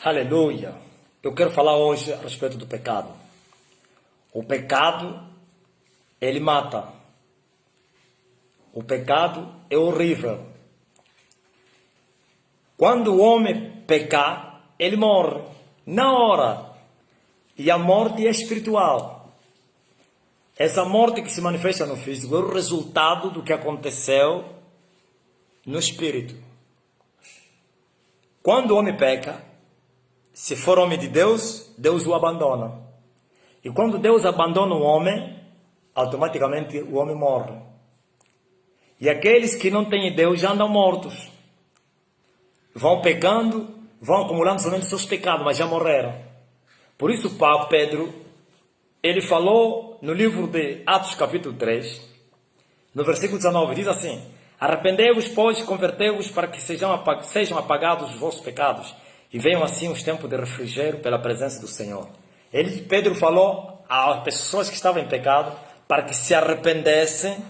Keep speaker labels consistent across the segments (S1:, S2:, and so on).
S1: Aleluia! Eu quero falar hoje a respeito do pecado. O pecado, ele mata. O pecado é horrível. Quando o homem pecar, ele morre na hora. E a morte é espiritual. Essa morte que se manifesta no físico é o resultado do que aconteceu no espírito. Quando o homem peca, se for homem de Deus, Deus o abandona. E quando Deus abandona o homem, automaticamente o homem morre. E aqueles que não têm Deus já andam mortos. Vão pecando, vão acumulando somente seus pecados, mas já morreram. Por isso o Papa Pedro, ele falou no livro de Atos capítulo 3, no versículo 19, diz assim: arrependei-vos, pois, convertei-vos para que sejam apagados os vossos pecados e venham assim os tempos de refrigério pela presença do Senhor. Pedro falou às pessoas que estavam em pecado para que se arrependessem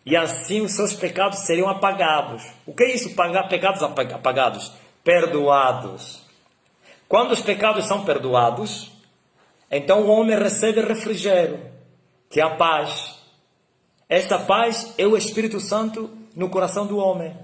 S1: e assim os seus pecados seriam apagados. O que é isso, pecados apagados? Perdoados. Quando os pecados são perdoados, então o homem recebe refrigério, que é a paz. Essa paz é o Espírito Santo no coração do homem.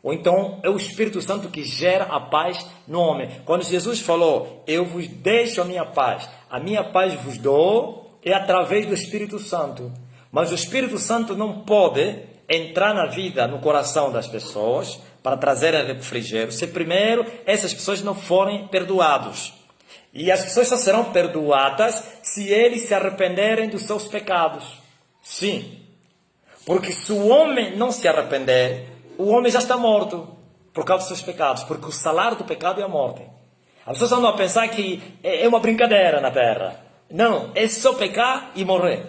S1: Ou então é o Espírito Santo que gera a paz no homem. Quando Jesus falou, eu vos deixo a minha paz vos dou, é através do Espírito Santo. Mas o Espírito Santo não pode entrar na vida, no coração das pessoas, para trazer refrigério, se primeiro essas pessoas não forem perdoados. E as pessoas só serão perdoadas se eles se arrependerem dos seus pecados. Sim. Porque se o homem não se arrepender, o homem já está morto por causa dos seus pecados. Porque o salário do pecado é a morte. As pessoas andam a pensar que é uma brincadeira na terra. Não, é só pecar e morrer.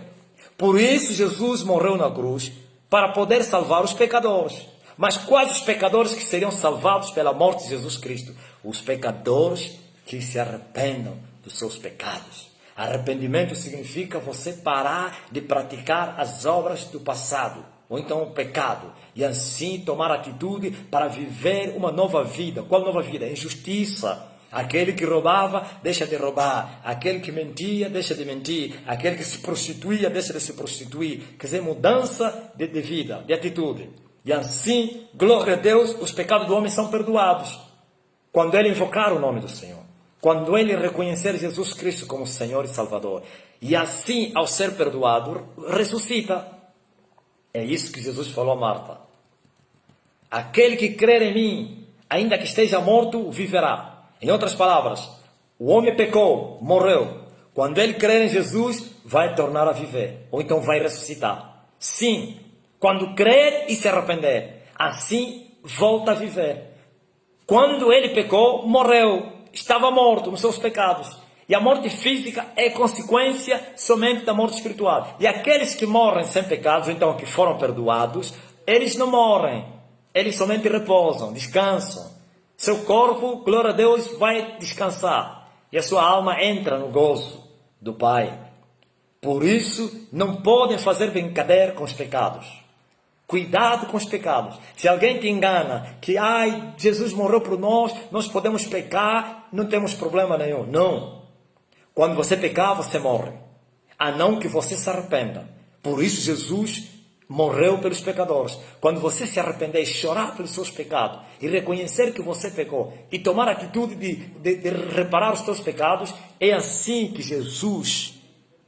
S1: Por isso Jesus morreu na cruz, para poder salvar os pecadores. Mas quais os pecadores que seriam salvados pela morte de Jesus Cristo? Os pecadores que se arrependam dos seus pecados. Arrependimento significa você parar de praticar as obras do passado, ou então o pecado, e assim tomar atitude para viver uma nova vida. Qual nova vida? Injustiça. Aquele que roubava, deixa de roubar. Aquele que mentia, deixa de mentir. Aquele que se prostituía, deixa de se prostituir. Quer dizer, mudança de vida, de atitude. E assim, glória a Deus, os pecados do homem são perdoados. Quando ele invocar o nome do Senhor. Quando ele reconhecer Jesus Cristo como Senhor e Salvador. E assim, ao ser perdoado, ressuscita. É isso que Jesus falou a Marta. Aquele que crer em mim, ainda que esteja morto, viverá. Em outras palavras, o homem pecou, morreu. Quando ele crer em Jesus, vai tornar a viver. Ou então vai ressuscitar. Sim, quando crer e se arrepender, assim volta a viver. Quando ele pecou, morreu. Estava morto nos seus pecados. E a morte física é consequência somente da morte espiritual. E aqueles que morrem sem pecados, então que foram perdoados, eles não morrem. Eles somente repousam, descansam. Seu corpo, glória a Deus, vai descansar. E a sua alma entra no gozo do Pai. Por isso, não podem fazer brincadeira com os pecados. Cuidado com os pecados. Se alguém te engana que Jesus morreu por nós, nós podemos pecar, não temos problema nenhum. Não. Quando você pecar, você morre. A não que você se arrependa. Por isso Jesus morreu pelos pecadores. Quando você se arrepender e chorar pelos seus pecados e reconhecer que você pecou e tomar a atitude de reparar os seus pecados, é assim que Jesus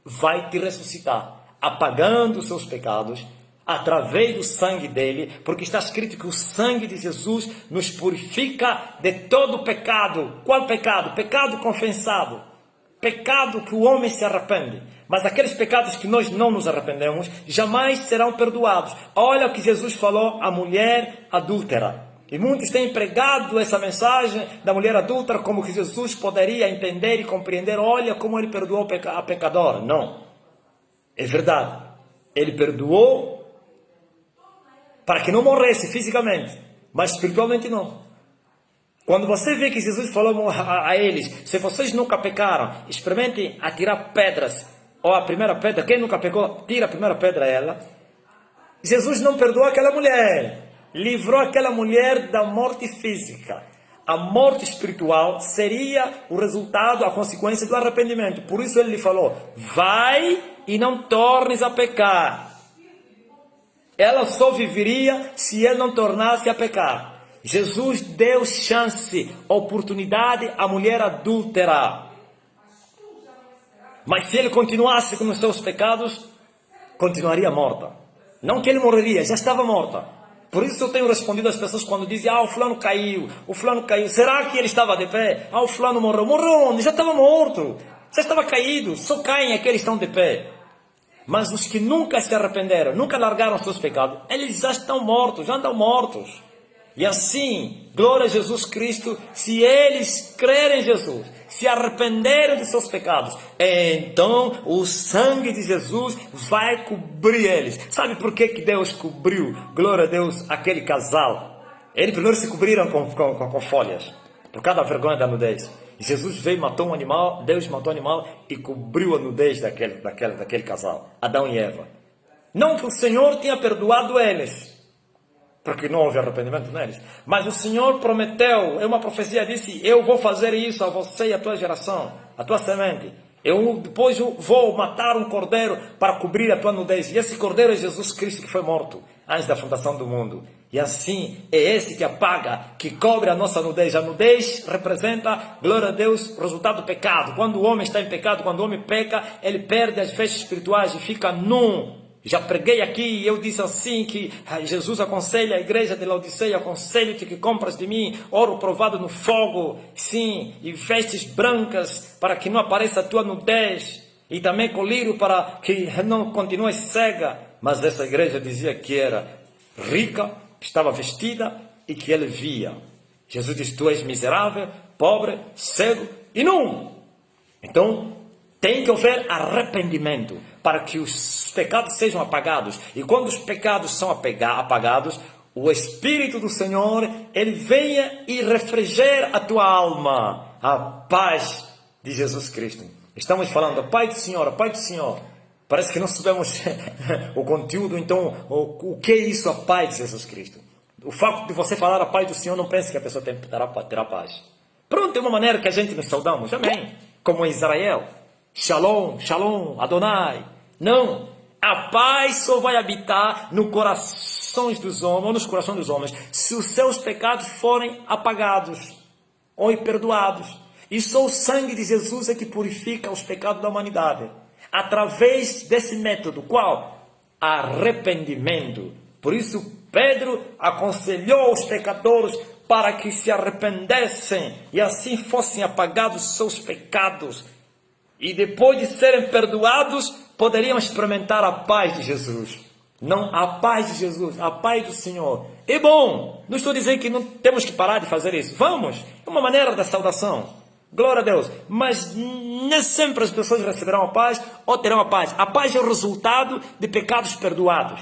S1: vai te ressuscitar, apagando os seus pecados através do sangue dele, porque está escrito que o sangue de Jesus nos purifica de todo pecado. Qual pecado? Pecado confessado. Pecado que o homem se arrepende. Mas aqueles pecados que nós não nos arrependemos, jamais serão perdoados. Olha o que Jesus falou à mulher adúltera. E muitos têm pregado essa mensagem da mulher adúltera como que Jesus poderia entender e compreender. Olha como ele perdoou a pecadora. Não. É verdade. Ele perdoou para que não morresse fisicamente, mas espiritualmente não. Quando você vê que Jesus falou a eles, se vocês nunca pecaram, experimentem atirar pedras, ou a primeira pedra, quem nunca pecou, tira a primeira pedra a ela. Jesus não perdoou aquela mulher, livrou aquela mulher da morte física. a morte espiritual seria o resultado, a consequência do arrependimento. Por isso ele lhe falou, vai e não tornes a pecar. Ela só viveria se ele não tornasse a pecar. Jesus deu chance, oportunidade à mulher adúltera. Mas se ele continuasse com os seus pecados, continuaria morta. Não que ele morreria, já estava morta. Por isso eu tenho respondido às pessoas quando dizem, o fulano caiu, o fulano caiu. Será que ele estava de pé? O fulano morreu. Morreu onde? Já estava morto. Já estava caído. Só caem aqueles que estão de pé. Mas os que nunca se arrependeram, nunca largaram seus pecados, eles já estão mortos, já andam mortos. E assim, glória a Jesus Cristo, se eles crerem em Jesus, se arrependerem de seus pecados, então o sangue de Jesus vai cobrir eles. Sabe por que Deus cobriu, glória a Deus, aquele casal? Eles primeiro se cobriram com folhas, por causa da vergonha da nudez. Jesus veio, matou um animal, Deus matou um animal e cobriu a nudez daquele casal, Adão e Eva. Não que o Senhor tenha perdoado eles, porque não houve arrependimento neles. Mas o Senhor prometeu, é uma profecia, disse, eu vou fazer isso a você e a tua geração, a tua semente. Depois eu vou matar um cordeiro para cobrir a tua nudez. E esse cordeiro é Jesus Cristo que foi morto antes da fundação do mundo. E assim é esse que apaga, que cobre a nossa nudez. A nudez representa, glória a Deus, resultado do pecado. Quando o homem está em pecado, quando o homem peca, ele perde as vestes espirituais e fica nu. Já preguei aqui e eu disse assim que Jesus aconselha a igreja de Laodiceia, aconselho-te que compras de mim ouro provado no fogo, sim, e vestes brancas para que não apareça a tua nudez, e também colírio para que não continues cega. Mas essa igreja dizia que era rica, que estava vestida e que ele via. Jesus diz, tu és miserável, pobre, cego e nu. Então, tem que haver arrependimento para que os pecados sejam apagados. E quando os pecados são apagados, o Espírito do Senhor, ele venha e refrigera a tua alma. A paz de Jesus Cristo. Estamos falando, a paz do Senhor, a paz do Senhor. Parece que não sabemos o conteúdo, então, o que é isso, a paz de Jesus Cristo? O fato de você falar a paz do Senhor, não pense que a pessoa terá paz. Pronto, é uma maneira que a gente nos saudamos, amém? Como em Israel. Shalom, shalom, Adonai. Não, a paz só vai habitar no corações dos homens, ou nos corações dos homens, se os seus pecados forem apagados ou perdoados. E só o sangue de Jesus é que purifica os pecados da humanidade. Através desse método, qual? Arrependimento. Por isso, Pedro aconselhou os pecadores para que se arrependessem e assim fossem apagados seus pecados. E depois de serem perdoados, poderiam experimentar a paz de Jesus. Não, a paz de Jesus, a paz do Senhor. É bom, não estou dizendo que não temos que parar de fazer isso. Vamos, é uma maneira da saudação. Glória a Deus. Mas nem sempre as pessoas receberão a paz ou terão a paz. A paz é o resultado de pecados perdoados.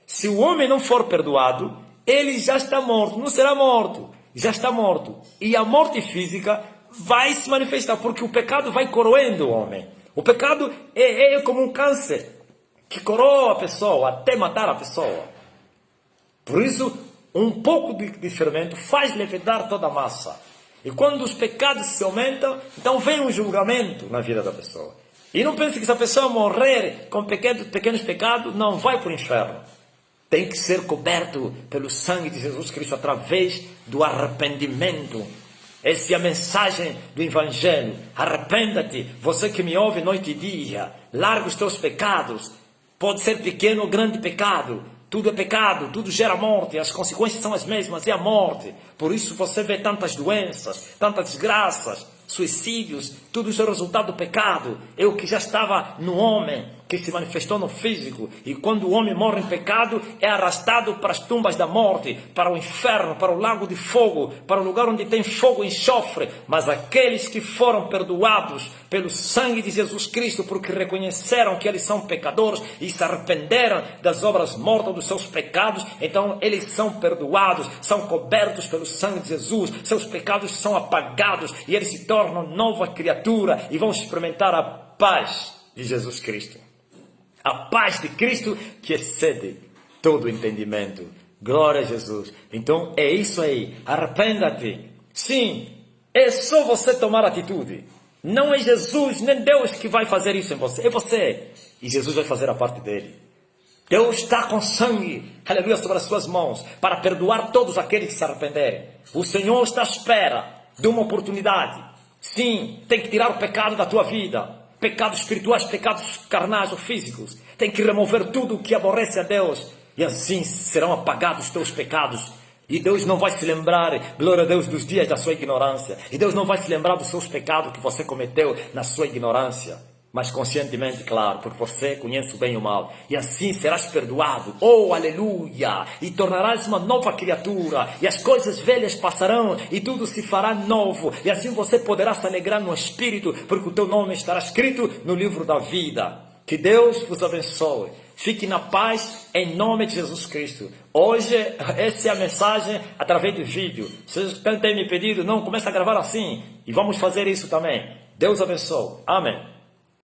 S1: Se o homem não for perdoado, ele já está morto. Não será morto, já está morto. E a morte física vai se manifestar, porque o pecado vai corroendo o homem. O pecado é como um câncer que coroa a pessoa até matar a pessoa. Por isso, um pouco de fermento faz levedar toda a massa. E quando os pecados se aumentam, então vem um julgamento na vida da pessoa. E não pense que se a pessoa morrer com pequenos pecados, não vai para o inferno. Tem que ser coberto pelo sangue de Jesus Cristo através do arrependimento. Essa é a mensagem do Evangelho. Arrependa-te, você que me ouve noite e dia. Larga os teus pecados. Pode ser pequeno ou grande pecado. Tudo é pecado, tudo gera morte. As consequências são as mesmas, é a morte. Por isso você vê tantas doenças, tantas desgraças, suicídios. Tudo isso é o resultado do pecado. É o que já estava no homem, que se manifestou no físico. E quando o homem morre em pecado, é arrastado para as tumbas da morte, para o inferno, para o lago de fogo, para o lugar onde tem fogo e enxofre. Mas aqueles que foram perdoados pelo sangue de Jesus Cristo, porque reconheceram que eles são pecadores e se arrependeram das obras mortas dos seus pecados, então eles são perdoados, são cobertos pelo sangue de Jesus, seus pecados são apagados e eles se tornam nova criatura e vão experimentar a paz de Jesus Cristo. A paz de Cristo que excede todo o entendimento. Glória a Jesus. Então é isso aí. Arrependa-te. Sim, é só você tomar atitude. Não é Jesus nem Deus que vai fazer isso em você, é você. E Jesus vai fazer a parte dele. Deus está com sangue, aleluia, sobre as suas mãos, para perdoar todos aqueles que se arrependerem. O Senhor está à espera de uma oportunidade. Sim, tem que tirar o pecado da tua vida. Pecados espirituais, pecados carnais ou físicos. Tem que remover tudo o que aborrece a Deus. E assim serão apagados os teus pecados. E Deus não vai se lembrar, glória a Deus, dos dias da sua ignorância. E Deus não vai se lembrar dos seus pecados que você cometeu na sua ignorância. Mas conscientemente, claro, porque você conhece o bem e o mal. E assim serás perdoado. Oh, aleluia! E tornarás uma nova criatura. E as coisas velhas passarão e tudo se fará novo. E assim você poderá se alegrar no Espírito, porque o teu nome estará escrito no livro da vida. Que Deus vos abençoe. Fique na paz em nome de Jesus Cristo. Hoje, essa é a mensagem através do vídeo. Vocês têm me pedido, não, começa a gravar assim. E vamos fazer isso também. Deus abençoe. Amém.